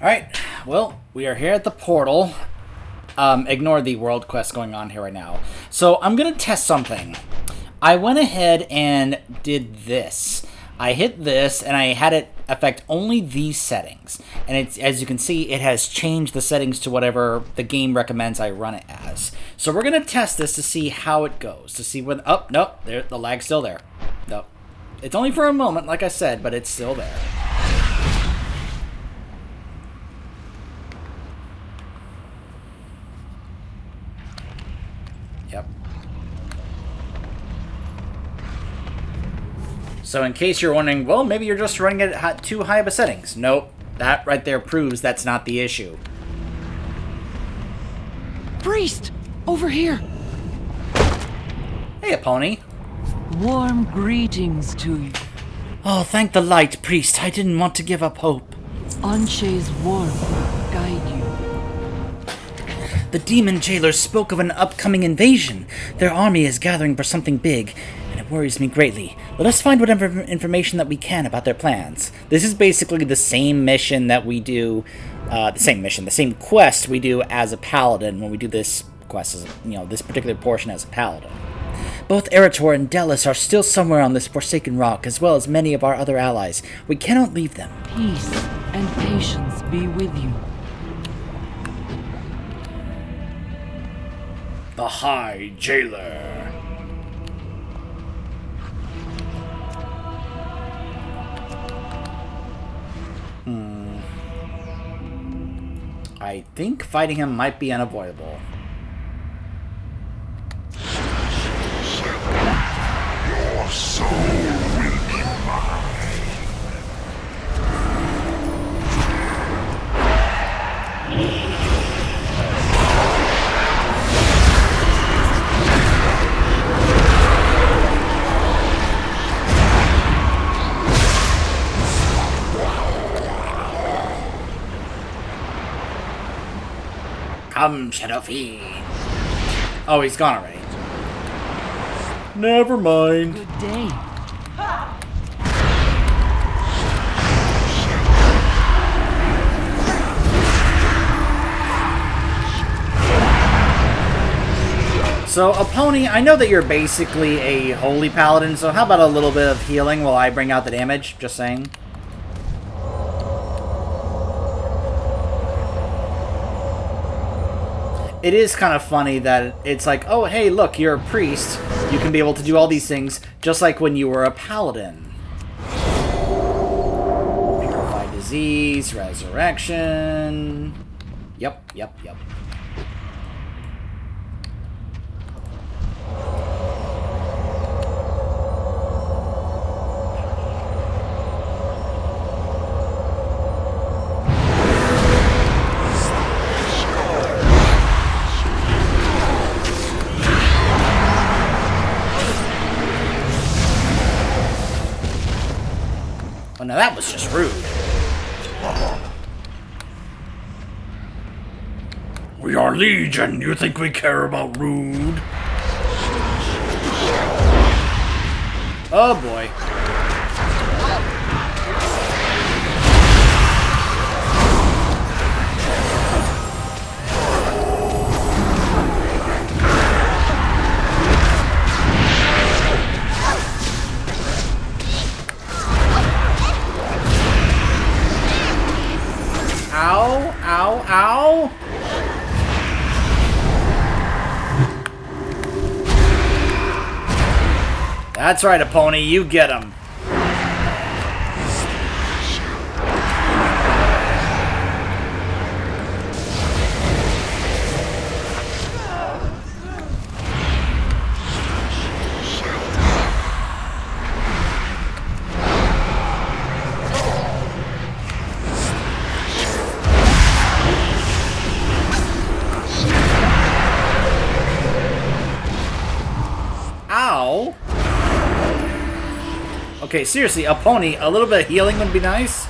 Alright, well, we are here at the portal. Ignore the world quest going on here right now. So, I'm gonna test something. I went ahead and did this. I hit this, and I had it affect only these settings. And it's, as you can see, it has changed the settings to whatever the game recommends I run it as. So we're gonna test this to see how it goes. To see when... Oh, no, there, the lag's still there. No. It's only for a moment, like I said, but it's still there. Yep. So in case you're wondering, well, maybe you're just running it at too high of a settings. Nope. That right there proves that's not the issue. Priest! Over here! Hey, Pony. Warm greetings to you. Oh, thank the light, priest. I didn't want to give up hope. Anshe's warmth guide you. The demon jailers spoke of an upcoming invasion. Their army is gathering for something big, and it worries me greatly. Let us find whatever information that we can about their plans. This is basically the same mission that we do, the same quest we do as a paladin when we do this quest, as, this particular portion as a paladin. Both Eretor and Delis are still somewhere on this forsaken rock, as well as many of our other allies. We cannot leave them. Peace and patience be with you. The High Jailer. I think fighting him might be unavoidable. Your soul will be mine. Come, Shadow Fiend. Oh, he's gone already. Never mind. Good day. So, Pony, I know that you're basically a holy paladin, so how about a little bit of healing while I bring out the damage? Just saying. It is kind of funny that it's like, oh, hey, look, you're a priest. You can be able to do all these things, just like when you were a paladin. Purify disease, resurrection. Yep. Well, now that was just rude. We are Legion. You think we care about rude? Oh boy. Ow, ow, ow. That's right, Pony, you get him. Ow. Okay, seriously, a Pony, a little bit of healing would be nice.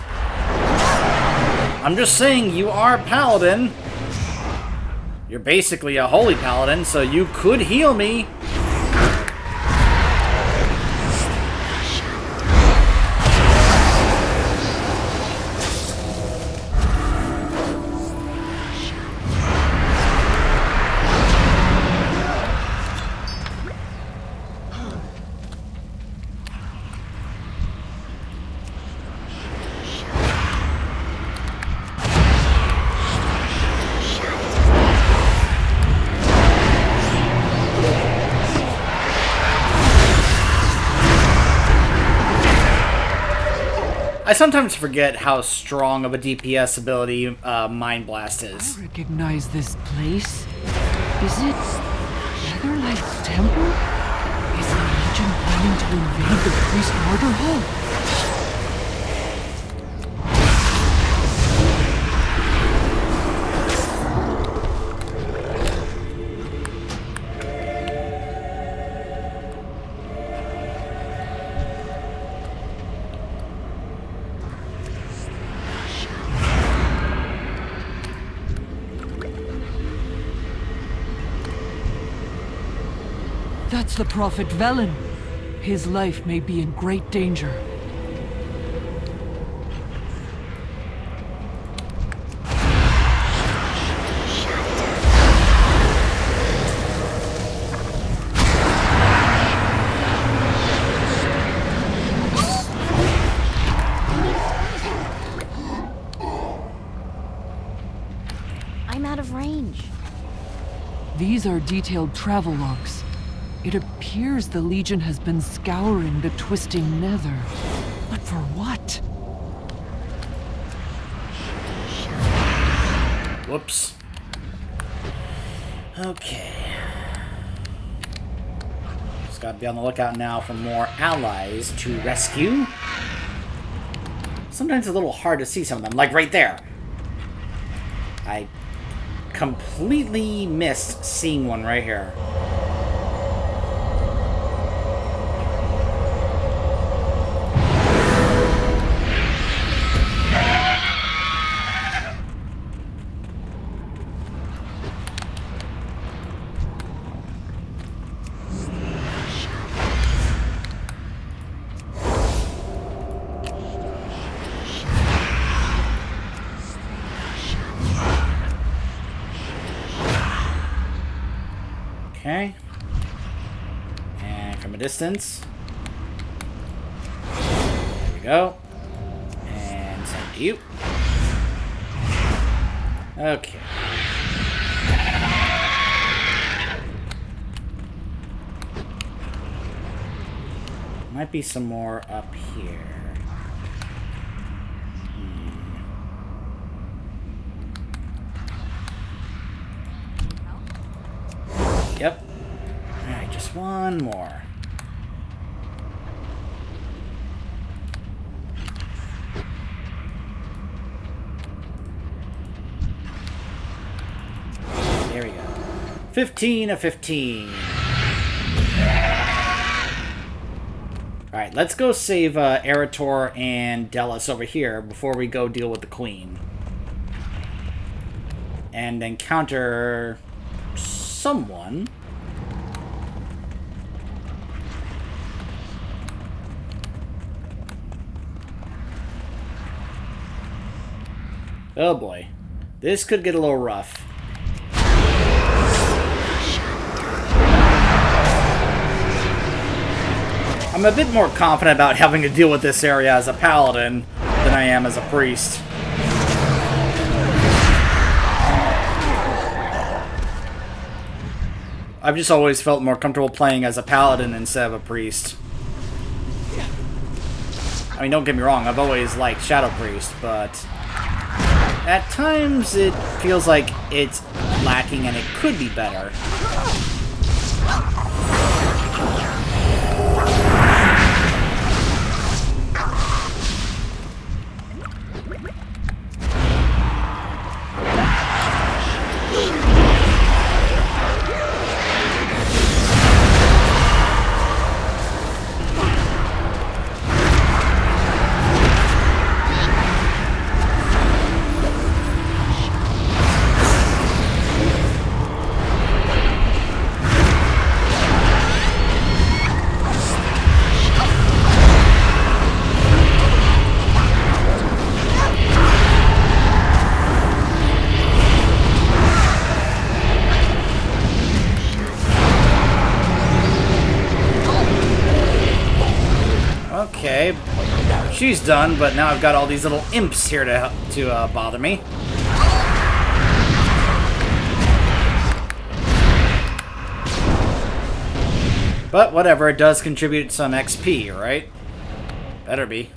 I'm just saying, you are a paladin. You're basically a holy paladin, so you could heal me. sometimes forget how strong of a DPS ability Mind Blast is. I recognize this place. Is it Netherlight's temple? Is the Legion planning to invade the priest martyr hall? That's the Prophet Velen. His life may be in great danger. I'm out of range. These are detailed travel logs. It appears the Legion has been scouring the twisting nether. But for what? Whoops. Okay. Just gotta be on the lookout now for more allies to rescue. Sometimes it's a little hard to see some of them, like right there. I completely missed seeing one right here. Okay. And from a distance. There we go. And same to you. Okay. Might be some more up here. Yep. Alright, just one more. There we go. 15 of 15. Alright, let's go save Eritor and Delos over here before we go deal with the Queen. And encounter someone. Oh boy. This could get a little rough. I'm a bit more confident about having to deal with this area as a paladin than I am as a priest. I've just always felt more comfortable playing as a paladin instead of a priest. I mean, don't get me wrong, I've always liked Shadow Priest, but at times it feels like it's lacking and it could be better. Okay, she's done, but now I've got all these little imps here to bother me. But whatever, it does contribute some XP, right? Better be.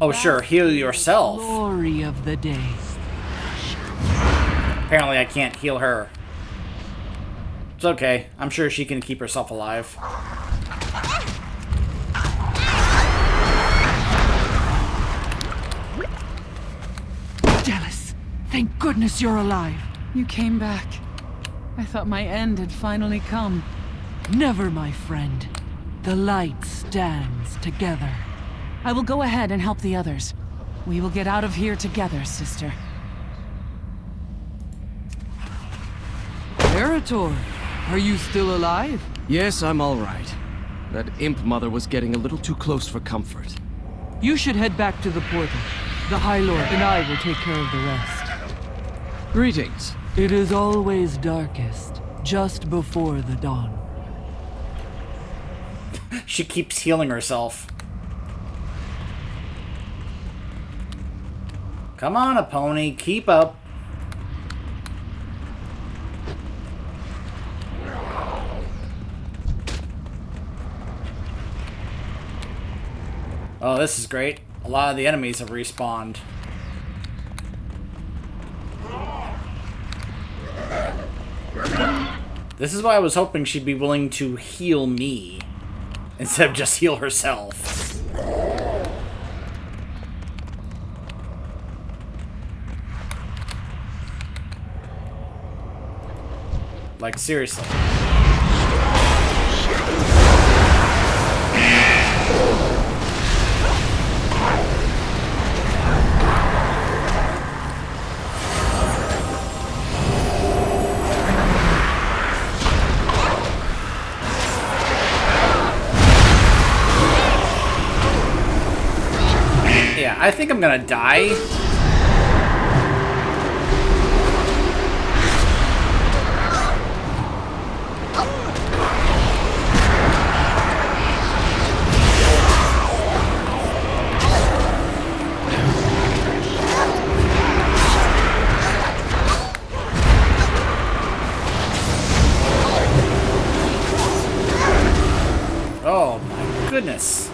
Oh, sure, heal yourself. Glory of the day. Apparently I can't heal her. It's okay. I'm sure she can keep herself alive. Jealous. Thank goodness you're alive. You came back. I thought my end had finally come. Never, my friend. The light stands together. I will go ahead and help the others. We will get out of here together, sister. Eritor, are you still alive? Yes, I'm all right. That imp mother was getting a little too close for comfort. You should head back to the portal. The High Lord and I will take care of the rest. Greetings. It is always darkest, just before the dawn. She keeps healing herself. Come on, a pony, keep up. Oh, this is great. A lot of the enemies have respawned. This is why I was hoping she'd be willing to heal me instead of just heal herself. Like, seriously. Yeah, I think I'm gonna die. Oh my goodness.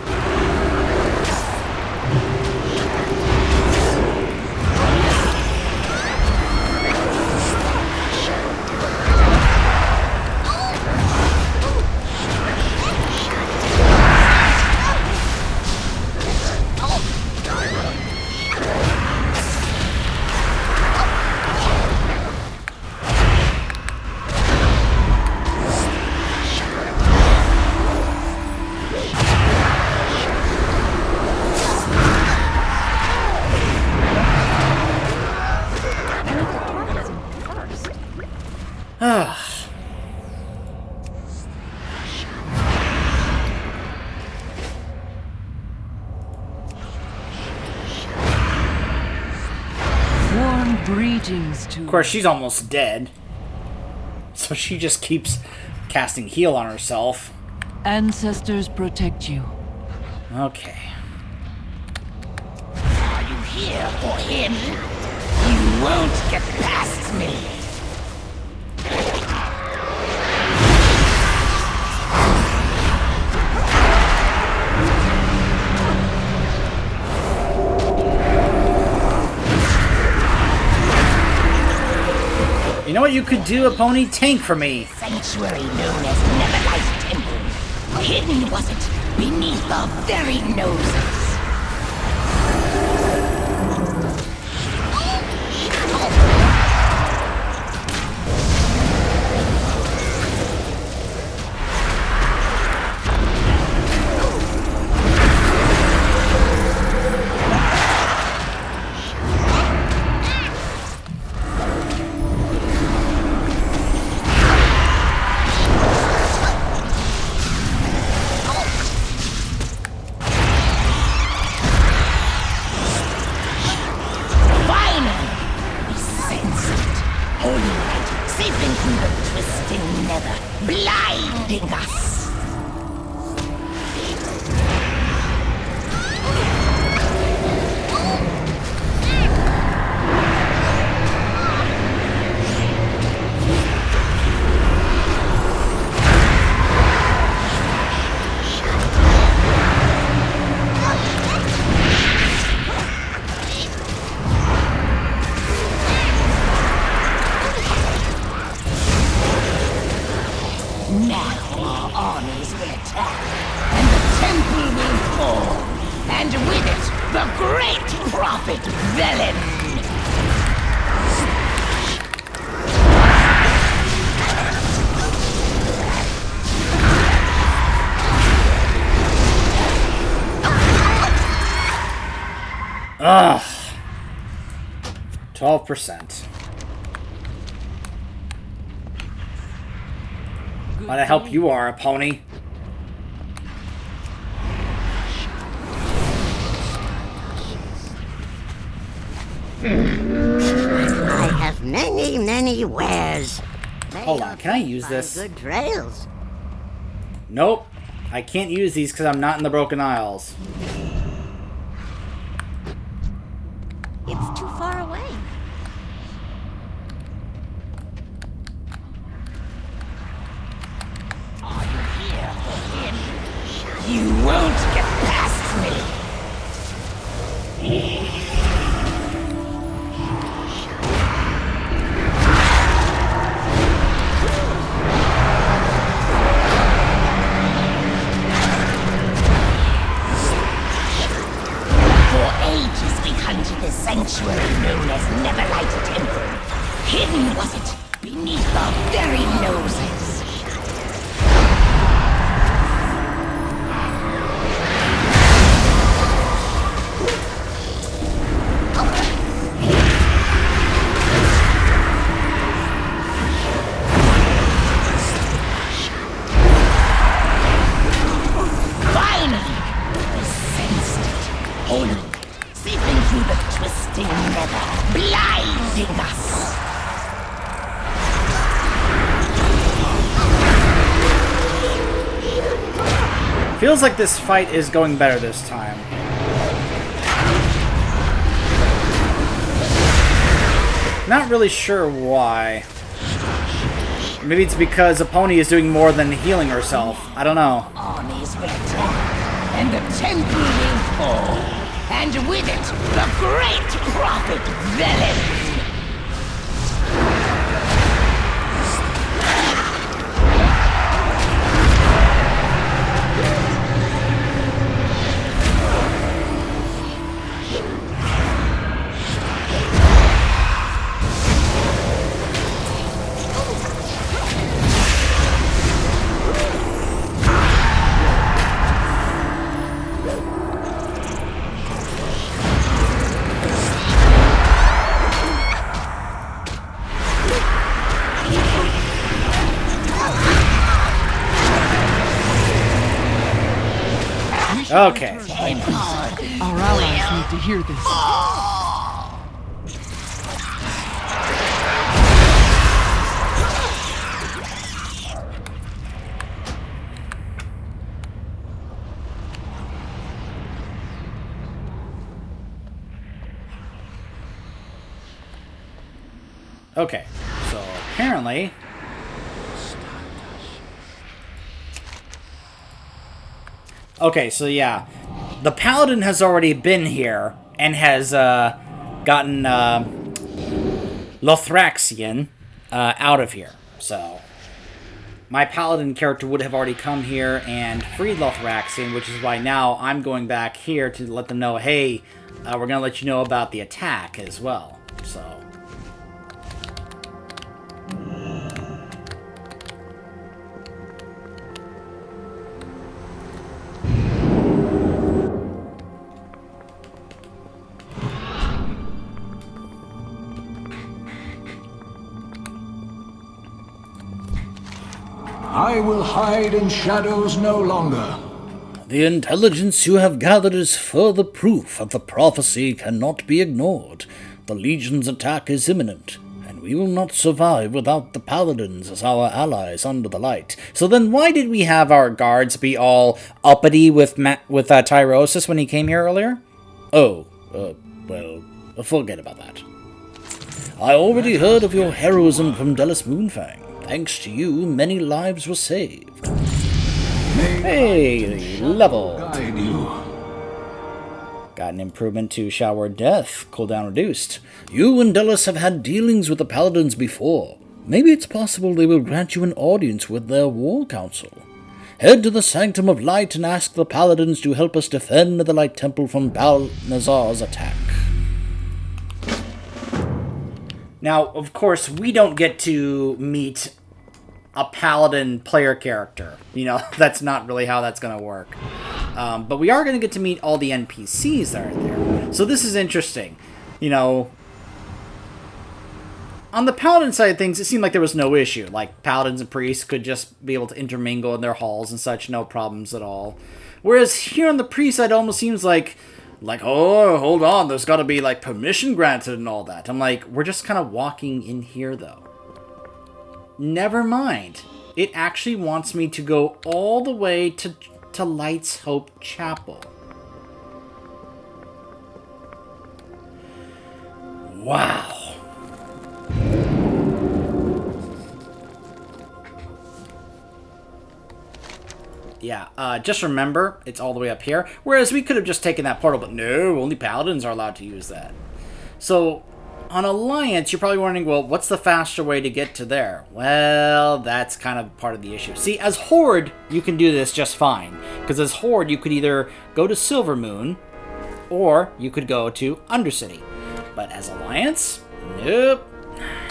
Warm greetings to... Of course, she's almost dead. So she just keeps casting heal on herself. Ancestors protect you. Okay. Are you here for him? You won't get past me. You know what you could do, a pony? Tank for me. Sanctuary known as Neverlight Temple. Hidden, was it? Beneath our very noses. prophet villain! Ugh. 12%. Why the help you are, a pony? I have many, many wares. Hold on, can I use this? Good trails. Nope. I can't use these because I'm not in the Broken Isles. It's too far away. Are you here for him? You won't get past me! For ages we hunted the sanctuary known as Neverlight Temple. Hidden was it beneath our very noses. Finally, we sensed it. Only seeping through the twisting nether, blinding us. Feels like this fight is going better this time. Not really sure why. Maybe it's because a pony is doing more than healing herself. I don't know. Armies will attack, and the temple will fall. And with it, the great prophet villain. Okay. Our allies need to hear this. Okay. So apparently... Okay, so yeah, the Paladin has already been here and has gotten Lothraxion out of here. So my Paladin character would have already come here and freed Lothraxion, which is why now I'm going back here to let them know, hey, we're going to let you know about the attack as well. So... I will hide in shadows no longer. The intelligence you have gathered is further proof of the prophecy cannot be ignored. The Legion's attack is imminent, and we will not survive without the Paladins as our allies under the light. So then why did we have our guards be all uppity with Tyrosus when he came here earlier? Well, forget about that. I already heard of your heroism from Delos Moonfang. Thanks to you, many lives were saved. Hey, level. Guide you. Got an improvement to Shower Death, cooldown reduced. You and Delos have had dealings with the Paladins before. Maybe it's possible they will grant you an audience with their war council. Head to the Sanctum of Light and ask the Paladins to help us defend the Light Temple from Balnazar's attack. Now, of course, we don't get to meet a paladin player character. You know, that's not really how that's going to work. But we are going to get to meet all the NPCs that are there. So this is interesting. You know, on the paladin side of things, it seemed like there was no issue. Like, paladins and priests could just be able to intermingle in their halls and such, no problems at all. Whereas here on the priest side, it almost seems like, oh, hold on, there's got to be, like, permission granted and all that. I'm like, we're just kind of walking in here, though. Never mind. It actually wants me to go all the way to Light's Hope Chapel. Wow. Yeah, just remember, it's all the way up here. Whereas we could have just taken that portal, but no, only paladins are allowed to use that. So, on Alliance, you're probably wondering, well, what's the faster way to get to there? Well, that's kind of part of the issue. See, as Horde, you can do this just fine. Because as Horde, you could either go to Silvermoon, or you could go to Undercity. But as Alliance, nope.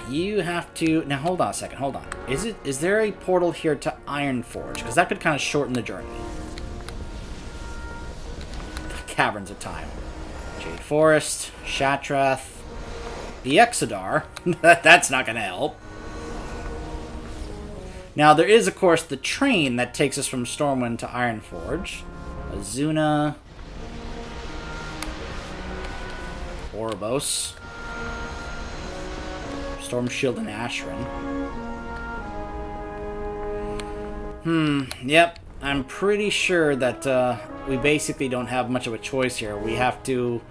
You have to... Now, hold on a second. Hold on. Is there a portal here to Ironforge? Because that could kind of shorten the journey. The Caverns of Time. Jade Forest. Shatrath. The Exodar. That's not going to help. Now, there is, of course, the train that takes us from Stormwind to Ironforge. Azuna. Oribos. Storm Shield and Ashran. Yep. I'm pretty sure that we basically don't have much of a choice here. We have to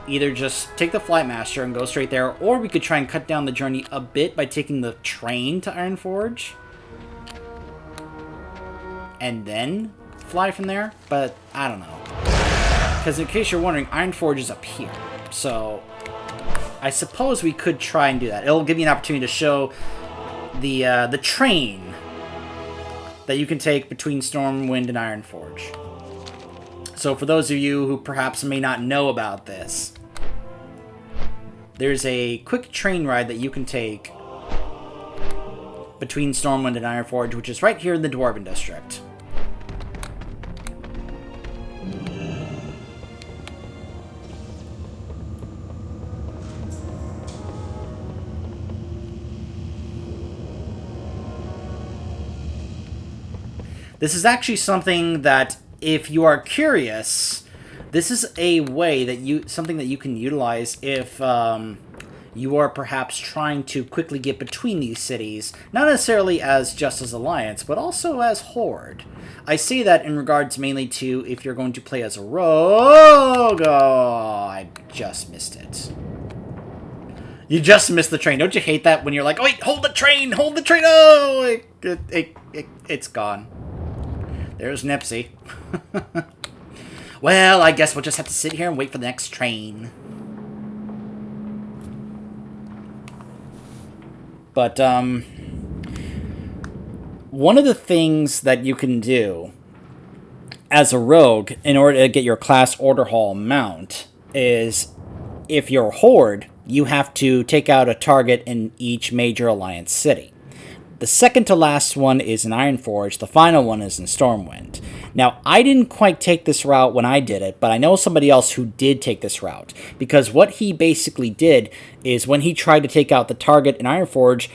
either just take the Flightmaster and go straight there, or we could try and cut down the journey a bit by taking the train to Ironforge. And then fly from there, but I don't know. Because in case you're wondering, Ironforge is up here. So I suppose we could try and do that. It'll give you an opportunity to show the train that you can take between Stormwind and Ironforge. So for those of you who perhaps may not know about this, there's a quick train ride that you can take between Stormwind and Ironforge, which is right here in the Dwarven District. This is actually something that, if you are curious, this is a way that something that you can utilize if you are perhaps trying to quickly get between these cities, not necessarily as just as Alliance, but also as Horde. I say that in regards mainly to if you're going to play as a rogue. Oh, I just missed it. You just missed the train. Don't you hate that when you're like, oh, wait, hold the train, hold the train. Oh, it's gone. There's Nipsey. Well, I guess we'll just have to sit here and wait for the next train. But, one of the things that you can do as a rogue in order to get your class order hall mount is, if you're Horde, you have to take out a target in each major Alliance city. The second to last one is in Ironforge. The final one is in Stormwind. Now, I didn't quite take this route when I did it, but I know somebody else who did take this route. Because what he basically did is when he tried to take out the target in Ironforge,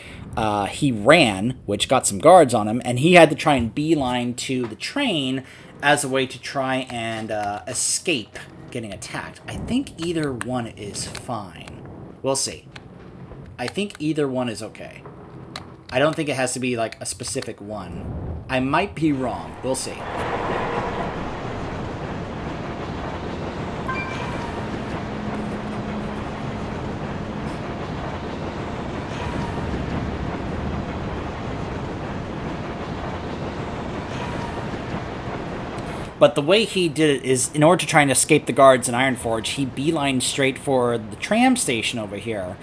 he ran, which got some guards on him, and he had to try and beeline to the train as a way to try and escape getting attacked. I think either one is fine. We'll see. I think either one is okay. I don't think it has to be, like, a specific one. I might be wrong. We'll see. But the way he did it is, in order to try and escape the guards in Ironforge, he beelined straight for the tram station over here.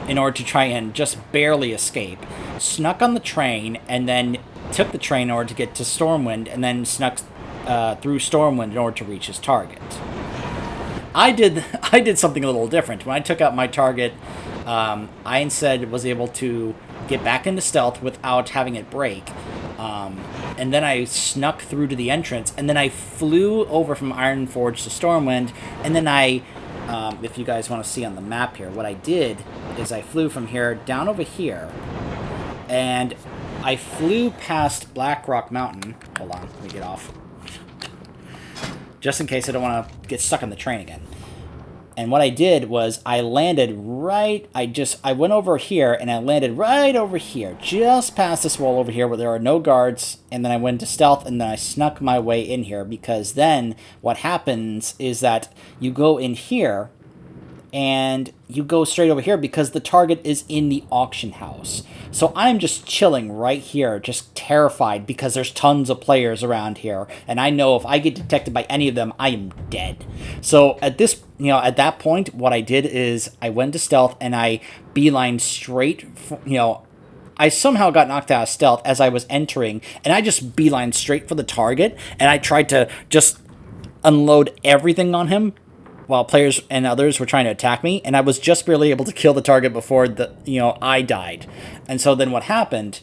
In order to try and just barely escape. Snuck on the train, and then took the train in order to get to Stormwind, and then snuck through Stormwind in order to reach his target. I did something a little different. When I took out my target, I instead was able to get back into stealth without having it break. And then I snuck through to the entrance, and then I flew over from Ironforge to Stormwind, and then if you guys want to see on the map here, what I did is I flew from here down over here, and I flew past Blackrock Mountain. Hold on, let me get off. Just in case I don't want to get stuck on the train again. And what I did was I landed right... I went over here, and I landed right over here, just past this wall over here where there are no guards, and then I went to stealth, and then I snuck my way in here, because then what happens is that you go in here, and you go straight over here because the target is in the auction house. So I'm just chilling right here, just terrified because there's tons of players around here, and I know if I get detected by any of them, I am dead. So at that point, what I did is I went to stealth and I beelined straight, I somehow got knocked out of stealth as I was entering, and I just beelined straight for the target, and I tried to just unload everything on him while players and others were trying to attack me, and I was just barely able to kill the target before I died. And so then what happened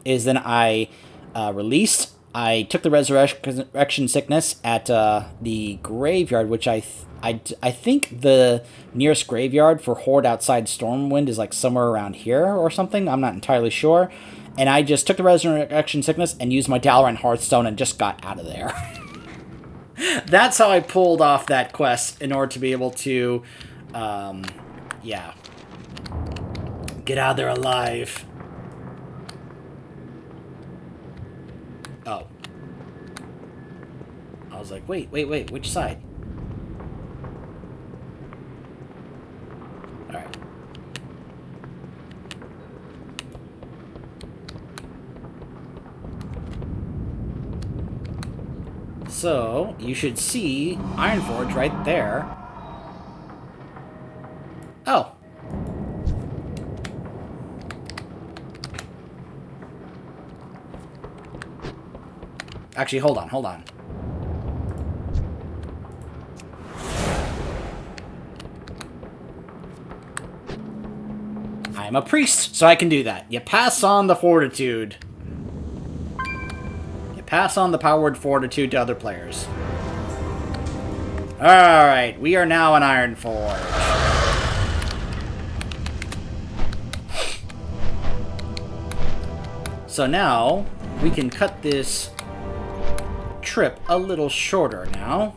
is then I released. I took the resurrection sickness at the graveyard, which I think the nearest graveyard for Horde outside Stormwind is like somewhere around here or something. I'm not entirely sure. And I just took the resurrection sickness and used my Dalaran Hearthstone and just got out of there. That's how I pulled off that quest in order to be able to, get out of there alive. Oh. I was like, wait, which side? Alright. So, you should see Ironforge right there. Oh. Actually, hold on. I'm a priest, so I can do that. You pass on the fortitude. Pass on the powered fortitude to other players. Alright, we are now in Ironforge. So now, we can cut this trip a little shorter now.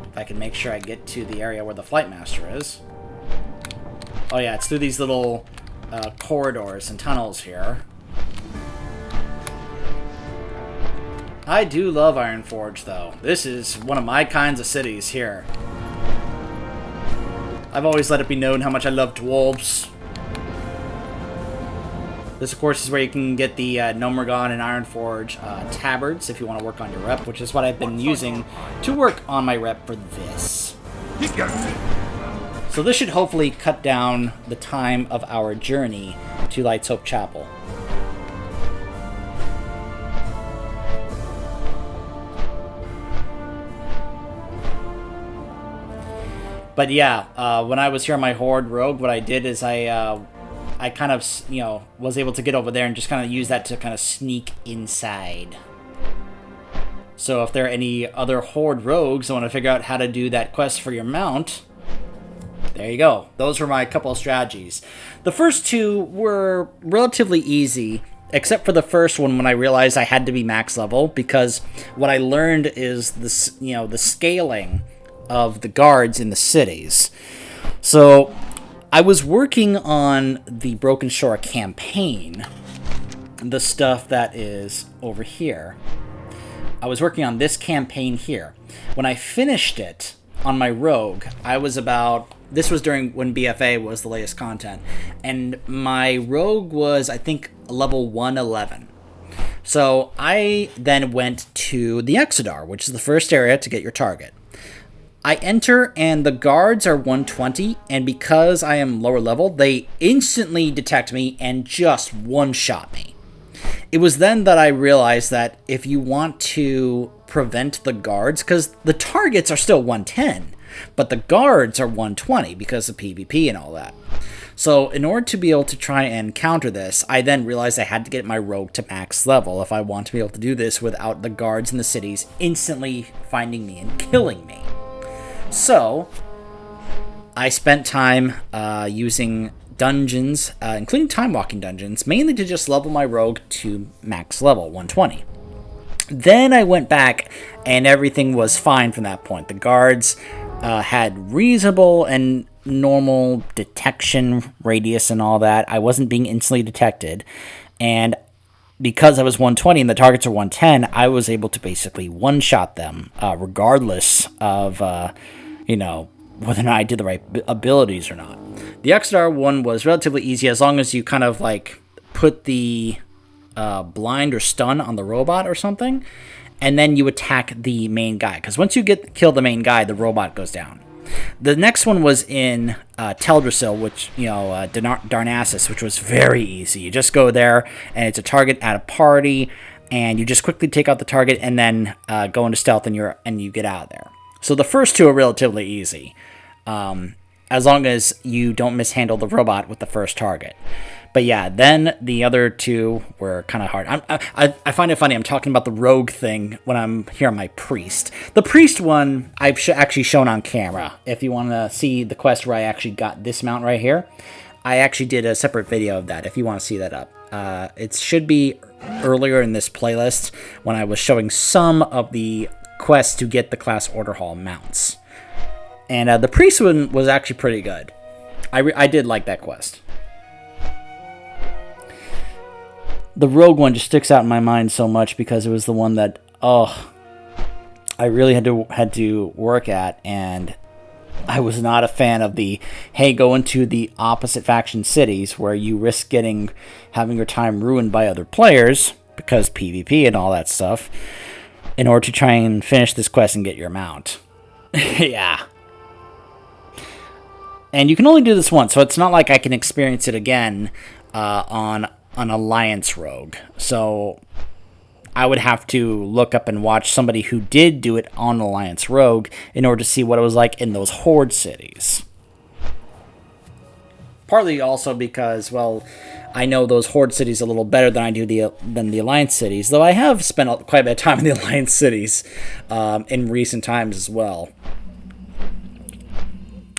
If I can make sure I get to the area where the Flight Master is. Oh yeah, it's through these little corridors and tunnels here. I do love Ironforge, though. This is one of my kinds of cities here. I've always let it be known how much I love dwarves. This, of course, is where you can get the Nomergon and Ironforge tabards if you want to work on your rep, which is what I've been using to work on my rep for this. So this should hopefully cut down the time of our journey to Light's Hope Chapel. But yeah, when I was here on my Horde Rogue, what I did is I kind of, was able to get over there and just kind of use that to kind of sneak inside. So if there are any other Horde Rogues that want to figure out how to do that quest for your mount, there you go. Those were my couple of strategies. The first two were relatively easy, except for the first one when I realized I had to be max level, because what I learned is the scaling of the guards in the cities. So I was working on the Broken Shore campaign, the stuff that is over here. I was working on this campaign here. When I finished it on my rogue, I was this was during when BFA was the latest content, and my rogue was, I think, level 111. So I then went to the Exodar, which is the first area to get your target. I enter, and the guards are 120, and because I am lower level, they instantly detect me and just one-shot me. It was then that I realized that if you want to prevent the guards, because the targets are still 110, but the guards are 120 because of PvP and all that. So in order to be able to try and counter this, I then realized I had to get my rogue to max level if I want to be able to do this without the guards in the cities instantly finding me and killing me. So I spent time using dungeons, including time-walking dungeons, mainly to just level my rogue to max level, 120. Then I went back, and everything was fine from that point. The guards had reasonable and normal detection radius and all that. I wasn't being instantly detected, and because I was 120 and the targets are 110, I was able to basically one-shot them, regardless of, whether or not I did the right abilities or not. The XR one was relatively easy as long as you kind of, put the blind or stun on the robot or something, and then you attack the main guy. Because once you kill the main guy, the robot goes down. The next one was in Teldrassil, which, Darnassus, which was very easy. You just go there, and it's a target at a party, and you just quickly take out the target, and then go into stealth, and you get out of there. So the first two are relatively easy, as long as you don't mishandle the robot with the first target. But yeah, then the other two were kind of hard. I find it funny, I'm talking about the rogue thing when I'm here on my priest. The priest one, I've actually shown on camera. If you want to see the quest where I actually got this mount right here, I actually did a separate video of that if you want to see that up. It should be earlier in this playlist when I was showing some of the quests to get the class order hall mounts. And the priest one was actually pretty good. I did like that quest. The rogue one just sticks out in my mind so much because it was the one that, I really had to work at, and I was not a fan of the, hey, go into the opposite faction cities where you risk having your time ruined by other players, because PvP and all that stuff, in order to try and finish this quest and get your mount. Yeah. And you can only do this once, so it's not like I can experience it again on an Alliance rogue. So I would have to look up and watch somebody who did do it on Alliance rogue in order to see what it was like in those Horde cities. Partly also because, well, I know those Horde cities a little better than I do than the Alliance cities, though I have spent quite a bit of time in the Alliance cities in recent times as well,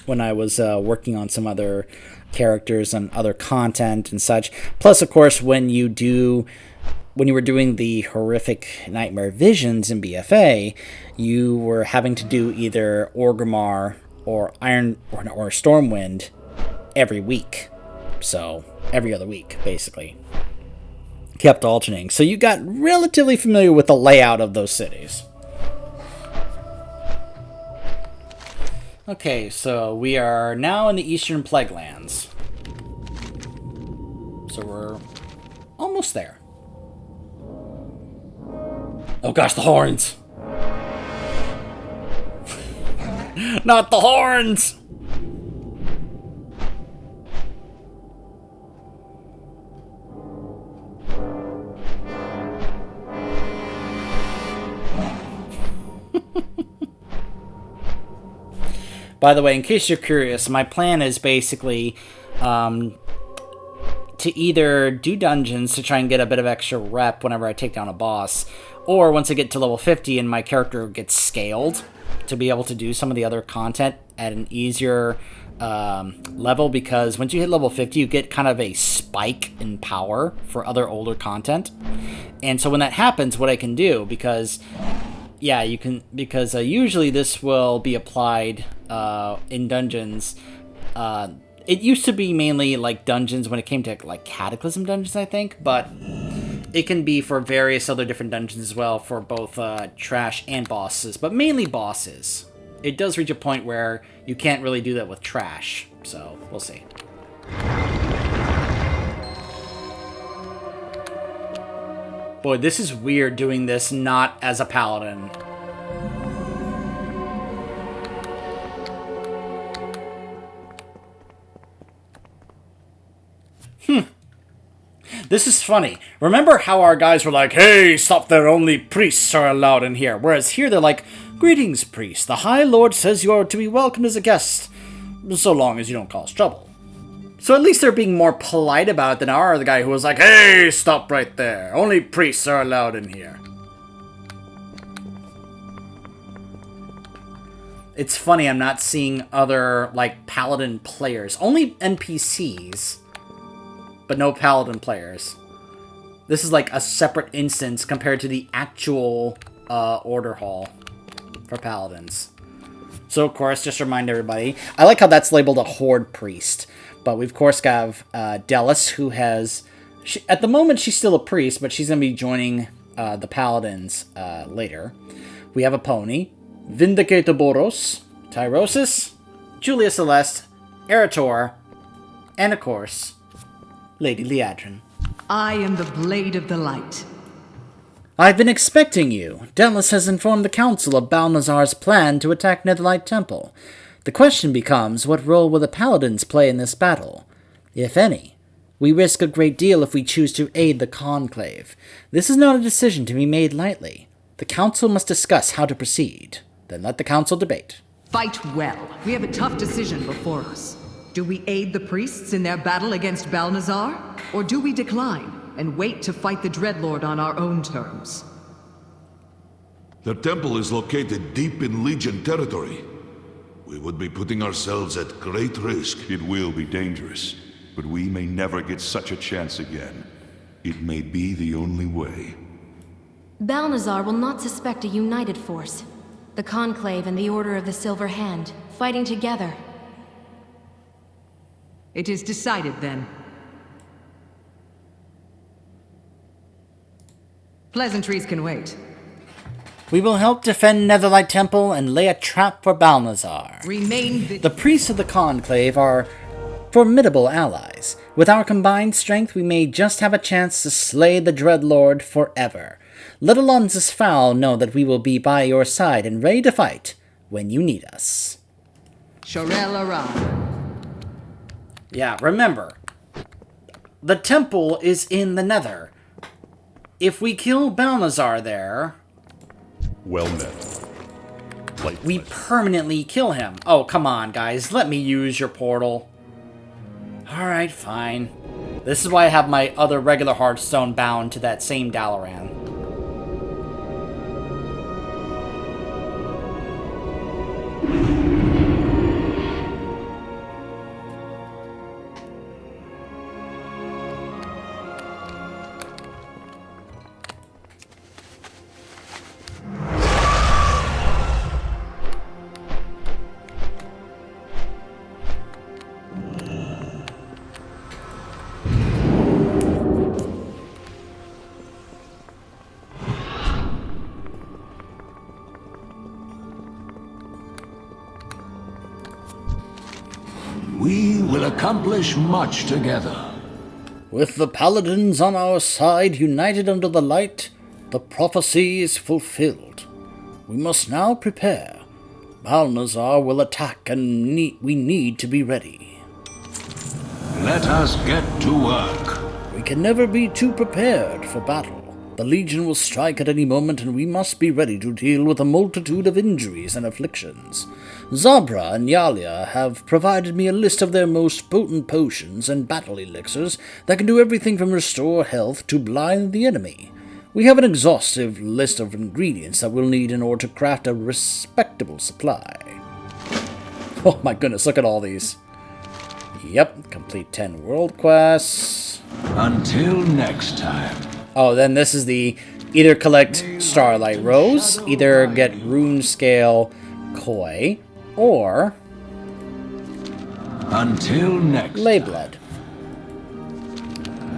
when I was working on some other characters and other content and such. Plus, of course, when you were doing the horrific nightmare visions in BFA, you were having to do either Orgrimmar or Stormwind every week. So every other week, basically. Kept alternating. So you got relatively familiar with the layout of those cities. Okay, so we are now in the Eastern Plaguelands. So we're almost there. Oh gosh, the horns! Not the horns! By the way, in case you're curious, my plan is basically to either do dungeons to try and get a bit of extra rep whenever I take down a boss, or once I get to level 50 and my character gets scaled, to be able to do some of the other content at an easier level, because once you hit level 50, you get kind of a spike in power for other older content. And so when that happens, what I can do, because usually this will be applied in dungeons. It used to be mainly like dungeons when it came to like Cataclysm dungeons, I think, but it can be for various other different dungeons as well, for both trash and bosses, but mainly bosses. It does reach a point where you can't really do that with trash, so we'll see. Boy, this is weird doing this not as a paladin. This is funny. Remember how our guys were like, hey, stop there, only priests are allowed in here. Whereas here they're like, Greetings, priest. The High Lord says you are to be welcomed as a guest, so long as you don't cause trouble. So at least they're being more polite about it than our the guy who was like, "Hey, stop right there. Only priests are allowed in here." It's funny, I'm not seeing other, like, paladin players. Only NPCs, but no paladin players. This is like a separate instance compared to the actual order hall for paladins. So, of course, just to remind everybody, I like how that's labeled a horde priest. But we, of course, have Delis, who has... at the moment, she's still a priest, but she's going to be joining the paladins later. We have a pony. Vindicatoboros, Tyrosis, Julia Celeste, Erator, and, of course, Lady Liadrin. I am the Blade of the Light. I've been expecting you. Delis has informed the Council of Balnazar's plan to attack Netherlight Temple. The question becomes, what role will the Paladins play in this battle? If any. We risk a great deal if we choose to aid the Conclave. This is not a decision to be made lightly. The Council must discuss how to proceed. Then let the Council debate. Fight well. We have a tough decision before us. Do we aid the priests in their battle against Balnazar? Or do we decline and wait to fight the Dreadlord on our own terms? The temple is located deep in Legion territory. We would be putting ourselves at great risk. It will be dangerous, but we may never get such a chance again. It may be the only way. Balnazar will not suspect a united force. The Conclave and the Order of the Silver Hand, fighting together. It is decided, then. Pleasantries can wait. We will help defend Netherlight Temple and lay a trap for Balnazar. The priests of the Conclave are formidable allies. With our combined strength, we may just have a chance to slay the Dreadlord forever. Let Alonzus Fowl know that we will be by your side and ready to fight when you need us. Shorel Aran. Yeah, remember, the temple is in the Nether. If we kill Balnazar there... Well met. We permanently kill him. Oh, come on, guys. Let me use your portal. Alright, fine. This is why I have my other regular Hearthstone bound to that same Dalaran. We will accomplish much together. With the Paladins on our side, united under the light, the prophecy is fulfilled. We must now prepare. Balnazar will attack, and we need to be ready. Let us get to work. We can never be too prepared for battle. The Legion will strike at any moment, and we must be ready to deal with a multitude of injuries and afflictions. Zabra and Yalia have provided me a list of their most potent potions and battle elixirs that can do everything from restore health to blind the enemy. We have an exhaustive list of ingredients that we'll need in order to craft a respectable supply. Oh my goodness, look at all these. Yep, complete 10 world quests. Until next time. Oh, then this is the either collect Starlight Rose, either get Rune Scale Koi, or until next Layblood.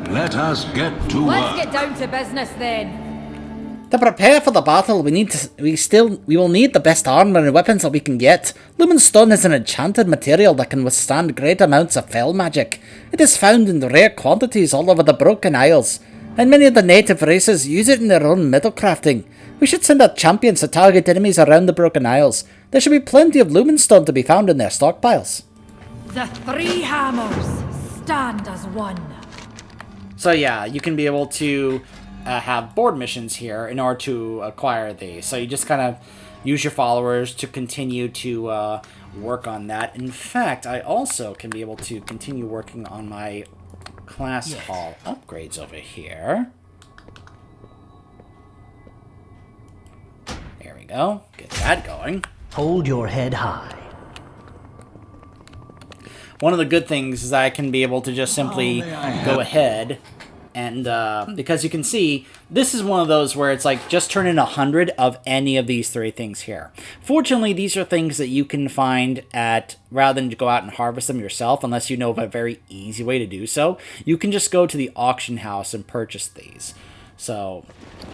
Let us get to Let's work. get down to business then. To prepare for the battle, we will need the best armor and weapons that we can get. Lumen Stone is an enchanted material that can withstand great amounts of fell magic. It is found in rare quantities all over the Broken Isles, and many of the native races use it in their own metal crafting. We should send out champions to target enemies around the Broken Isles. There should be plenty of Lumen Stone to be found in their stockpiles. The three hammers stand as one. So yeah, you can be able to have board missions here in order to acquire these. So you just kind of use your followers to continue to work on that. In fact, I also can be able to continue working on my class hall upgrades over here. There we go. Get that going. Hold your head high. One of the good things is I can be able to just simply go ahead and, because you can see, this is one of those where it's like, just turn in 100 of any of these 3 things here. Fortunately, these are things that you can find at, rather than go out and harvest them yourself, unless you know of a very easy way to do so, you can just go to the auction house and purchase these. So,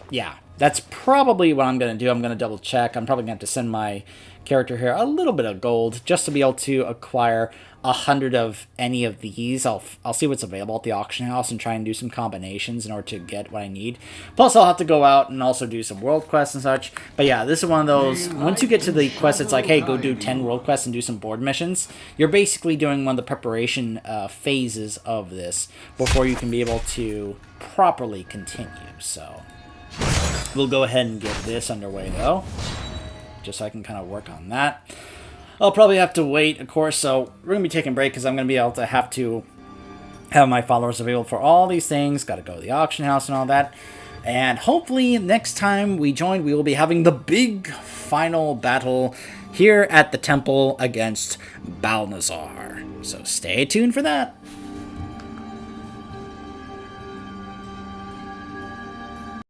yeah, that's probably what I'm going to do. I'm going to double check. I'm probably going to have to send my character here a little bit of gold just to be able to acquire 100 of any of these. I'll see what's available at the auction house and try and do some combinations in order to get what I need. Plus, I'll have to go out and also do some world quests and such. But yeah, this is one of those, once you get to the quest, it's like, hey, go do 10 world quests and do some board missions. You're basically doing one of the preparation phases of this before you can be able to properly continue. So we'll go ahead and get this underway, though, just so I can kind of work on that. I'll probably have to wait, of course, so we're going to be taking a break because I'm going to be able to have my followers available for all these things. Got to go to the auction house and all that. And hopefully next time we join, we will be having the big final battle here at the temple against Balnazar. So stay tuned for that.